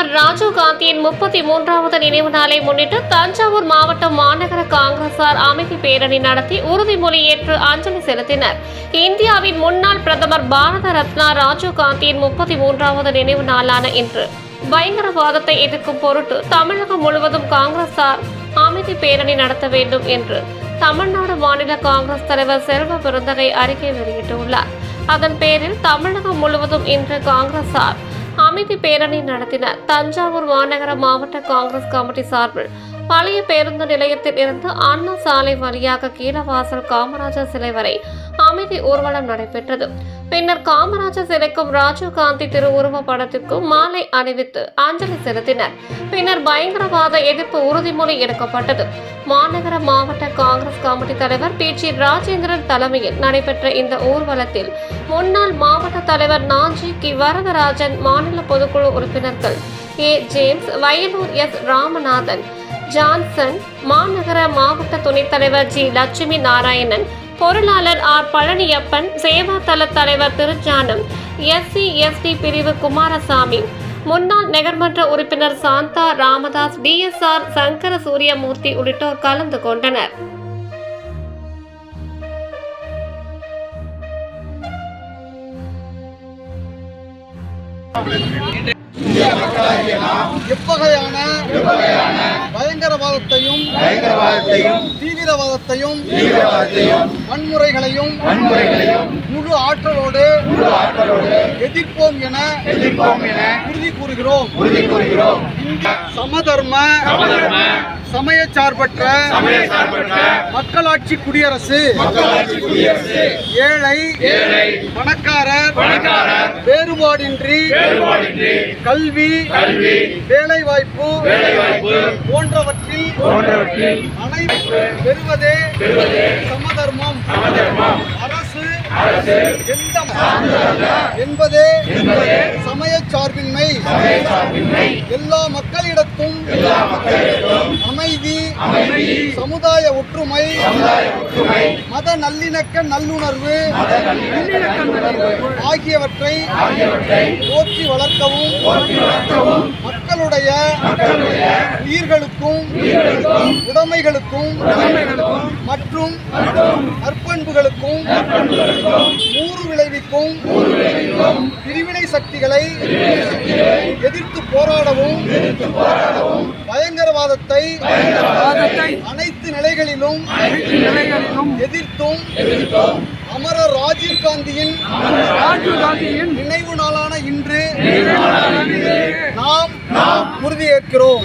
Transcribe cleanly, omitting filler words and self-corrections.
பிரதமர் ராஜீவ் காந்தியின் 33வது நினைவு நாளை முன்னிட்டு தஞ்சாவூர் மாவட்ட மாநகர காங்கிரசார் அமைதி பேரணி நடத்தி உறுதிமொழி ஏற்று அஞ்சலி செலுத்தினர். இந்தியாவின் முன்னாள் பிரதமர் பாரத ரத்னா ராஜீவ் காந்தியின் 33வது நினைவு நாளான இன்று பயங்கரவாதத்தை எதிர்க்கும் பொருட்டு தமிழகம் முழுவதும் காங்கிரசார் அமைதி பேரணி நடத்த வேண்டும் என்று தமிழ்நாடு மாநில காங்கிரஸ் தலைவர் செல்வ பெருந்தகை அறிக்கை வெளியிட்டுள்ளார். அதன் பேரில் தமிழகம் முழுவதும் இன்று காங்கிரசார் அமைதி பேரணி நடத்தினர். தஞ்சாவூர் மாநகர மாவட்ட காங்கிரஸ் கமிட்டி சார்பில் பழைய பேருந்து நிலையத்தில் இருந்து அண்ணா சாலை வழியாக கீழவாசல் காமராஜர் சிலை வரை அமைதி ஊர்வலம் நடைபெற்றது. பின்னர் காமராஜர் சிலைக்கும் ராஜீவ்காந்தி திருவுருவ படத்திற்கும் மாலை அணிவித்து அஞ்சலி செலுத்தினர். பின்னர் பயங்கரவாத எதிர்ப்பு உறுதிமொழி எடுக்கப்பட்டது. மாநகர மாவட்ட காங்கிரஸ் கமிட்டி தலைவர் பி.ஜி. ராஜேந்திரன் தலைமையில் நடைபெற்ற இந்த ஊர்வலத்தில் முன்னாள் மாவட்ட தலைவர் நாஞ்சி கி. வரதராஜன், மாநில பொதுக்குழு உறுப்பினர்கள் A. James, Vayalur S. Ramanathan, Johnson, மாநகர மாவட்ட துணைத் தலைவர் ஜி. லட்சுமி நாராயணன், பொருளாளர் ஆர். பழனியப்பன், சேவாதள தலைவர் திருஞானம், SC/ST பிரிவு குமாரசாமி, முன்னாள் நகர்மன்ற உறுப்பினர் சாந்தா ராமதாஸ், DSR சங்கர சூரியமூர்த்தி உள்ளிட்டோர் கலந்து கொண்டனர். எவ்வகையான பயங்கரவாதத்தையும் தீவிரவாதத்தையும் வன்முறைகளையும் முழு ஆற்றலோடு எதிர்ப்போம் என உறுதி கூறுகிறோம். சமதர்ம சமயச்சார்பற்ற மக்களாட்சி குடியரசு ஏழை பணக்காரர் வேறுபாடின்றி கல்வி வேலைவாய்ப்பு போன்றவற்றில் பெறுவதே சமதர்மம். அரசு என்பதே சமயச்சார்பின்மை. எல்லா மக்களிடத்தும் அமைதி, சமுதாய ஒற்றுமை, மத நல்லிணக்க நல்லுணர்வு ஆகியவற்றை போற்றி வளர்க்கவும் மக்களுடைய உயிர்களுக்கும் உடைமைகளுக்கும் மற்றும் நற்பண்புகளுக்கும் ஊறு விளைவிக்கும் பிரிவினை சக்திகளை எதிர்த்து போராடவும் பயங்கரவாதத்தை அனைத்து நிலைகளிலும் எதிர்த்தும் அமரர் ராஜீவ்காந்தியின் நினைவு நாளான இன்று நாம் உறுதியேற்கிறோம்.